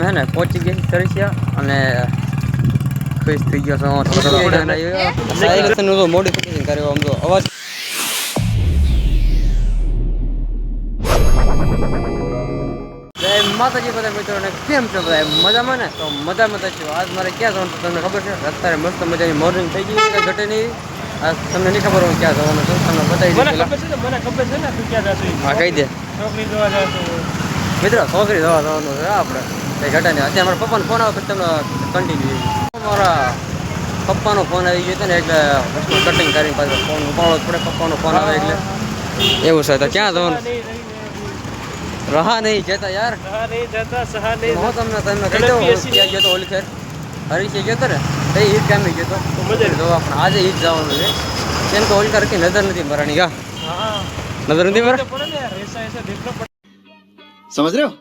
હે ને પહોંચી ગઈ તરીસ્યા અને ખુશ થઈ ગયો છું મોડિફિકેશન કર્યો આમ તો અવાજ જય માતાજી બધા મિત્રોને કેમ છો બધા મજામાં ને તો મજામાં તો છું આજ મારે ક્યાં જવાનું તમને ખબર છે અત્યારે મસ્ત મજાની મોર્નિંગ થઈ ગઈ છે ઘટે નહીં આ તમને નહીં ખબર હોય ક્યાં જવાનું છે તમને બતાવી દઉં મને ખબર છે ને તું ક્યાં જશું હા કહી દે છોકરી જોવા જશું મિત્રો છોકરી જોવા જવાનું છે આપણે કઈ ઘટે નહીં અત્યારે મારા પપ્પાનો ફોન આવે પછી તમને કન્ટિન્યુ મારા પપ્પાનો ફોન આવી ગયો હતો ને એટલે કટિંગ કરીને પાછો ફોન ઉપાડવો જ પડે પપ્પાનો ફોન આવે એટલે એવું છે તો ક્યાં જવાનું रहा नहीं जता यार रहा नहीं जता सहा नहीं हो તમને કહી દઉં ક્યાં ગયો તો ઓલી ખેર હરીશ ગયો તો ને એ ઈદ કામ ગયો તો મજા જો આપણે આજે ઈદ જવાનું છે કેમ કે ઓલી કરકે નજર નથી મરાણી કા હા નજર નથી મરા ऐसा ऐसा देखना पड़ता समझ रहे हो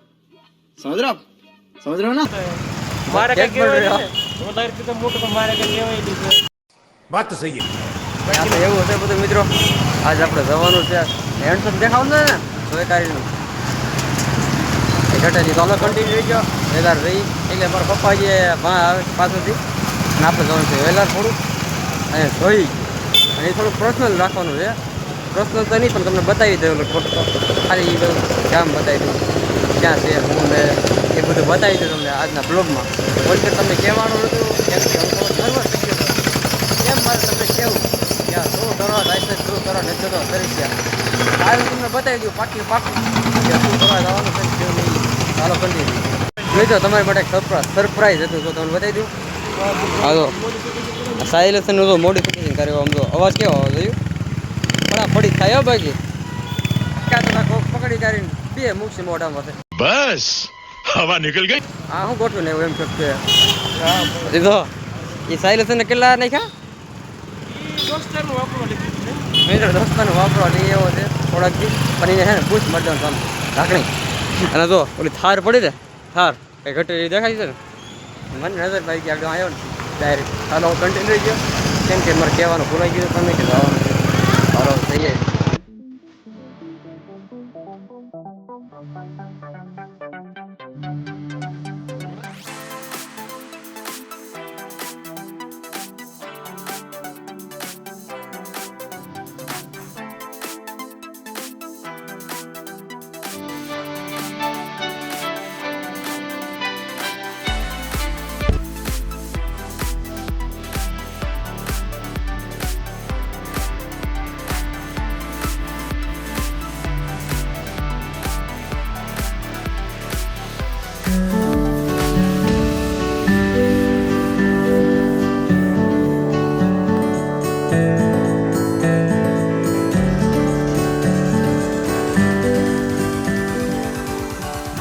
समझ रहे हो ना मारे का केवल वो तार के तो मोटो तो मारे का केवल बात तो सही है આપણે એવું હશે બધું મિત્રો આજ આપણે જવાનું છે હેન્ડસમ દેખાવું ને સોયકારીનું ઘટેથી તો અમે કન્ટિન્યુ રહી ગયો વેલાર રહી એટલે મારા પપ્પા જે આવે પાછળથી અને આપણે જવાનું છે વેલાર થોડુંક અને જોઈ અને એ થોડુંક પર્સનલ રાખવાનું છે પર્સનલ તો નહીં પણ તમને બતાવી દઉં ફોટો ખાલી એ બધું ગામ બતાવી દઉં ક્યાં છે હું ને એ બધું બતાવી દઉં તમને આજના બ્લોગમાં ઓલકે તમને કહેવાનું હતું કેમ કે હું નર્વસ થઈ ગયો કેમ મારે તમને કહેવું ત્યાં શું કરવા જાય છે શું કરવા નથી જતો કરી ગયા આજે તમને બતાવી દઉં પાકી શું કરવા જવાનું છે કેવું નહીં ચાલો કન્ટિન્યુ જોઈજો તમારી માટે સરપ્રાઈઝ હતું તો તમને બતાવી દઉં હા તો સાયલેશનનું તો મોડિફિકેશન કર્યો આમ તો અવાજ કેવો આવે જોયું ફટાફડી થાય બાકી પકડી કરીને બે મૂકશે મોઢામાં બસ હવા નીકળ ગઈ હા હું ગોઠવું ને એવું એમ શકશે દીધો એ સાયલેશન કેટલા નાખ્યા દોસ્તાનું વાપરવા લઈ એવો છે થોડાક દી પણ એને છે ને પૂછ મરવાનું કામ ઢાંકણી અને તો ઓલી થાર પડી ને થાર કઈ ઘટી દેખાય છે ને મને નજર ભાઈ કે આગળ આવ્યો ને ડાયરેક્ટ ચાલો કન્ટિન્યુ ગયો કેમ કે મારે કહેવાનું ભૂલાઈ ગયું તમને કે જવાનું છે ચાલો થઈ જાય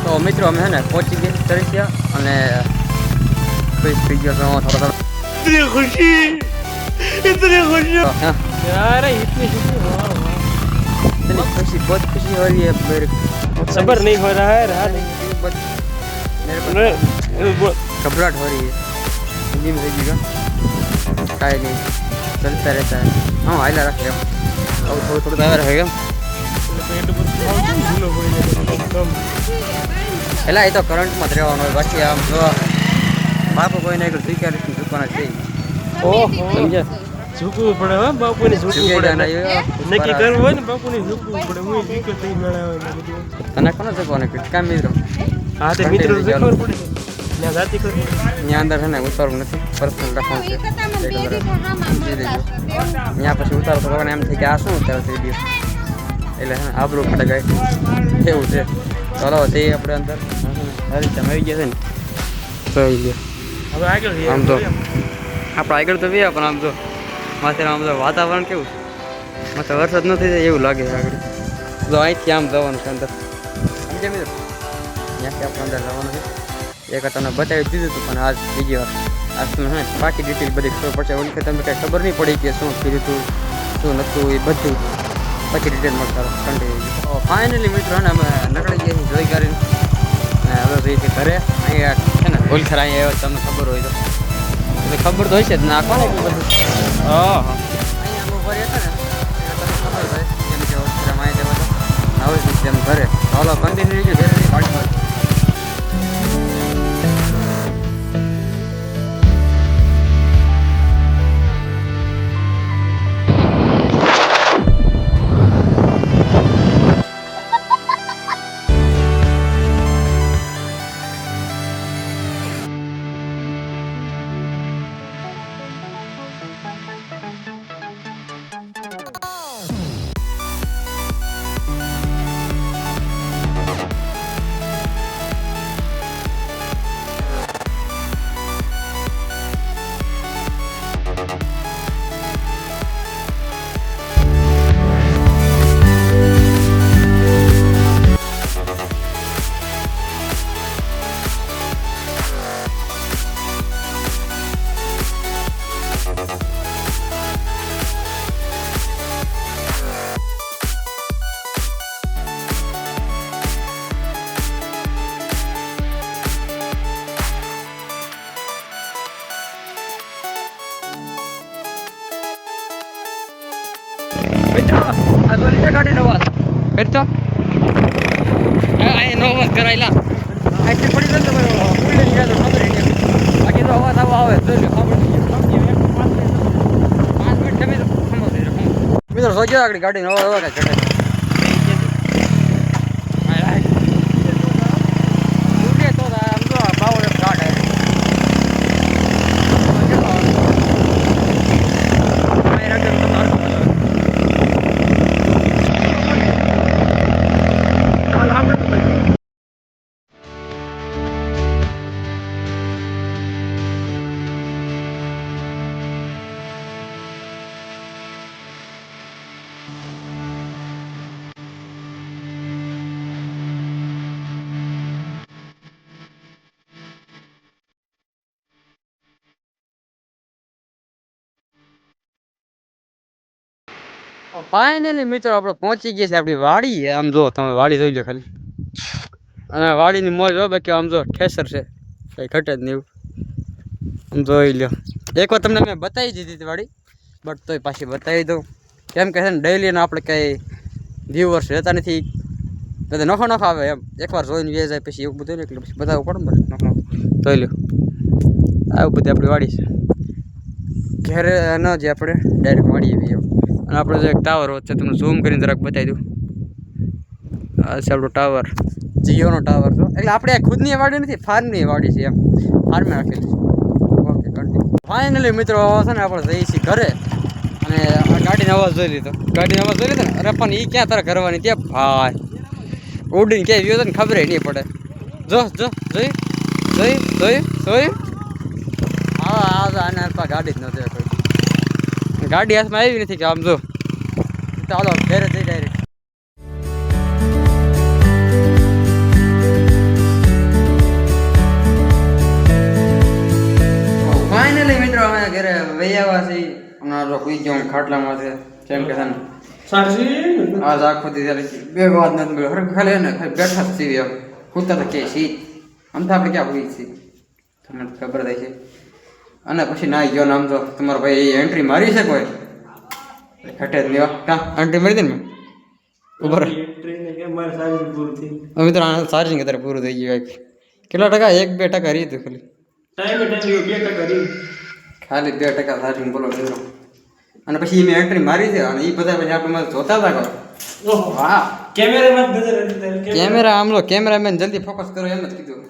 તો મિત્રો અમે છે ને પહોંચી ગઈ તરીસ્યા અને ખુશ થઈ ગયો છું થોડા इतनी खुशी यार इतनी खुशी बहुत खुशी हो रही है मेरे सब्र नहीं हो रहा है रहा नहीं मेरे को घबराहट हो रही है हिंदी में देखिएगा काहे नहीं चलता रहता है हाँ आइला रखे अब थोड़ा थोड़ा दावा रहेगा એલા એ તો કરંટમાં જ રહેવાનું હોય બાકી આમ જો બાપુ કોઈને આગળ સ્વીકારીને ઝૂકવાના છે ઓહો સમજ્યા ઝૂકવું પડે હો બાપુને ઝૂકવું પડે નક્કી કરવું હોય ને બાપુને ઝૂકવું પડે હું ઝૂકે થઈ મેળાવે તને કોને ઝૂકવાના કે કામ મિત્રો હા તે મિત્રો ઝૂકવું પડે ત્યાં જાતિ કરવું ત્યાં અંદર છે ને ઉતારવું નથી પર્સનલ રાખવાનું છે ત્યાં પછી ઉતારો તો એમ થઈ કે આ શું ઉતારો થઈ ગયો એટલે હે આબરૂ ફાટે જાય એવું છે ચાલો તે આપણે અંદર હરીશ આવી ગયા છે ને તો આવી ગયા હવે આગળ આમ તો આપણે આગળ તો વ્યા પણ આમ તો માથે આમ તો વાતાવરણ કેવું છે માથે વરસાદ ન થઈ જાય એવું લાગે આગળ તો અહીંથી આમ જવાનું છે અંદર સમજે મિત્રો ત્યાંથી આપણે અંદર જવાનું છે એક તમને બતાવી દીધું હતું પણ આજ બીજી વાર આજ તમે હા બાકી ડિટેલ બધી ખબર પડશે ઓલી તમને કાંઈ ખબર નહીં પડી કે શું કીધું હતું શું નહોતું એ બધું પછી ડિટેલમાં કરો કન્ટિન્યુ ફાઇનલી મિત્રો ને અમે નકળી ગયા છીએ જોઈ કરીને અને હવે જઈએ છીએ ઘરે અહીંયા છે ને ઓલખર અહીંયા આવ્યો તમને ખબર હોય તો ખબર તો હોય છે જ નાખો ને બધું હા અહીંયા અમે ઉભા રહ્યા હતા ને તમને ખબર હોય જેમ કે ઓલખર અહીંયા જવા તો હવે જેમ ઘરે ચાલો કન્ટિન્યુ છે ઘરે પાડી મિત્રો આ તો લીધે ગાડીનો અવાજ કરતો નો અવાજ કરાયેલા આથી પડી જતો બુલેટ ગયા તો ખબર નહીં બાકી તો અવાજ આવે જોઈ લો ખબર મિત્રો સોચ્યો આગળ ગાડીનો અવાજ ઘટે ફાઇનલી મિત્રો આપણે પહોંચી ગયા છે આપણી વાડી આમ જો તમે વાડી જોઈ લો ખાલી અને વાડીની મોજ હોય બાકી આમ જો ઠેસર છે કંઈ ઘટે જ નહીં એવું આમ જોઈ લો એકવાર તમને મેં બતાવી દીધી હતી વાડી બટ તોય પાછી બતાવી દઉં કેમ કે છે ને ડેલીના આપણે કંઈ વ્યુઅર્સ રહેતા નથી બધા નખો નખો આવે એમ એકવાર જોઈને વે જાય પછી એવું બધું ને એટલે પછી બતાવવું પડે ને બસ નખો જોઈ લો આવું બધી આપણી વાડી છે ઘેરે ન જે આપણે ડાયરેક્ટ વાડી એવી એવું અને આપણે જે એક ટાવર છે તમને ઝૂમ કરીને જરાક બતાવી દઉં આ છે આપણો ટાવર જીઓનો ટાવર છો એટલે આપણે ખુદની વાડી નથી ફાર્મની વાડી છે એમ ફાર્મે રાખેલી છે ઓકે કન્ટિન્યુ ફાઇનલી મિત્રો છે ને આપણે જઈએ છીએ ઘરે અને ગાડીનો અવાજ જોઈ લીધો ગાડીનો અવાજ જોઈ લીધો ને અરે પણ એ ક્યાં તારે કરવાની ત્યાં ભાઈ ઉડીને ક્યાંય ગયો ને ખબર નહીં પડે જો જો જોઈ જોઈ જોઈ જોઈ હા આને અલ્પા ગાડી જ નથી કોઈ ગાડી હાથમાં આવી નથી કે આમ જો ચાલો ઘરે જઈ ડાયરેક્ટ ફાઇનલી મિત્રો અમે ઘરે વહી આવ્યા છીએ હમણાં જો કુઈ ગયો ખાટલામાં છે કેમ કે છે આજ આખો દી બે વાત નથી મળ્યો હર ખાલી ને ખાલી બેઠા જ છીએ એમ ખૂતા તો કે છીએ આમ તો આપણે ક્યાં હોઈએ છીએ તમને ખબર થાય છે અને પછી ના ગયો ને આમ તો તમારો ભાઈ એન્ટ્રી મારી છે કોઈ ઘટે જ નહીં કાં એન્ટ્રી મારી દે ને ઉપર મિત્રો ચાર્જિંગ અત્યારે પૂરું થઈ ગયું કેટલા ટકા 1-2% રહી હતું ખાલી 2% ચાર્જિંગ બોલો મિત્રો અને પછી મેં એન્ટ્રી મારી છે અને એ બધા પછી આપણે મને જોતા હતા વાહ કેમેરા આમલો કેમેરામેન જલ્દી ફોકસ કરો એમ જ કીધું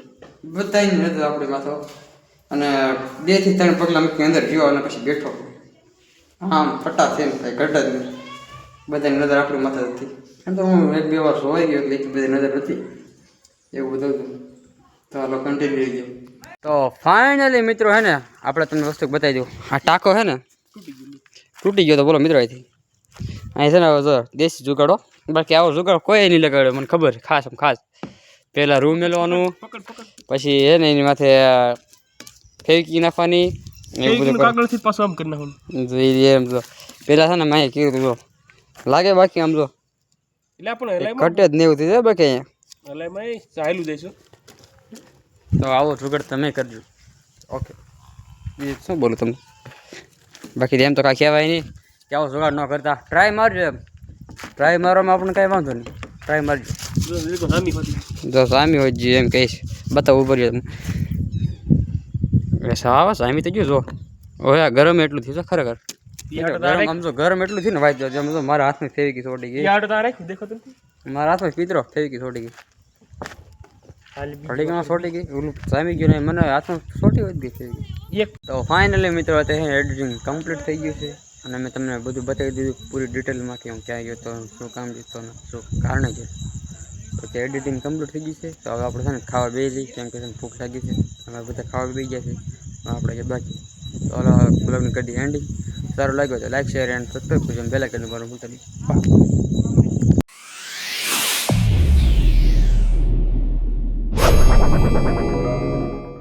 બતાવીને નતું આપણી માથો અને 2 થી 3 પગલા મૂકી અંદર ગયો અને પછી બેઠો આમ ફટા છે કંઈ ઘટ જ નહીં બધાની નજર આપણી માથે હતી એમ તો હું 1-2 વાર સોવાઈ ગયો એટલે એટલી બધી નજર નથી એવું બધું હતું તો હાલો કન્ટિન્યુ ગયો તો ફાઇનલી મિત્રો હે ને આપણે તમને વસ્તુ બતાવી દઉં આ ટાંકો છે ને તૂટી ગયો તો બોલો મિત્રો અહીંથી અહીં છે ને હવે જો દેશી જુગાડો બાકી આવો જુગાડો કોઈ નહીં લગાડ્યો મને ખબર ખાસ ખાસ પહેલાં રૂ મેળવાનું પછી હે ને એની માથે ફેંકી નાખવાની એવું બધું એમ જો પહેલાં છે ને મેં કીધું જો લાગે બાકી આમ જો ઘટે જ નહીં થઈ જાય બાકી અહીંયા તો આવો જુગાડ તમે કરજો ઓકે એ શું બોલું તમને બાકી એમ તો કાંઈ કહેવાય નહીં કે આવો જુગાડ ન કરતા ટ્રાય મારજો એમ ટ્રાય મારવામાં આપણને કાંઈ વાંધો નહીં ટ્રાય મારજો જો સામી હોય જે એમ કહીશ બતાવું ભર્યો હા સામી થઈ ગયું જો ઓહે ગરમ એટલું થયું છે ખરેખર આમ જો ગરમ એટલું થયું ને ભાઈ જો મારા હાથમાં ફેવી છોડી ગઈ મારા હાથમાં પીતરો ફેવી છોડી ગઈ ઘડીકમાં છોટી ગઈ ઓલું સામી ગયું ને મને હાથમાં છોટી વધી ગઈ ફેવી ગઈ તો ફાઇનલી મિત્રો અત્યારે એડિટિંગ કમ્પ્લીટ થઈ ગયું છે અને મેં તમને બધું બતાવી દીધું પૂરી ડિટેલમાંથી હું ક્યાં ગયો તો શું કામ જીતો ને શું કારણે છે તો તે એડિટિંગ કમ્પ્લીટ થઈ ગઈ છે તો હવે આપણે છે ને ખાવા બેસી જઈએ કેમ કે ભૂખ લાગી છે હવે બધા ખાવા બેસી ગયા છે આપણે જે બાકી તો બ્લોગની કરી એન્ડિંગ સારું લાગ્યો તો લાઈક શેર એન્ડ સબસ્ક્રાઈબ કરજો બેલ આઇકન દબાવવાનું ભૂલતા નહીં.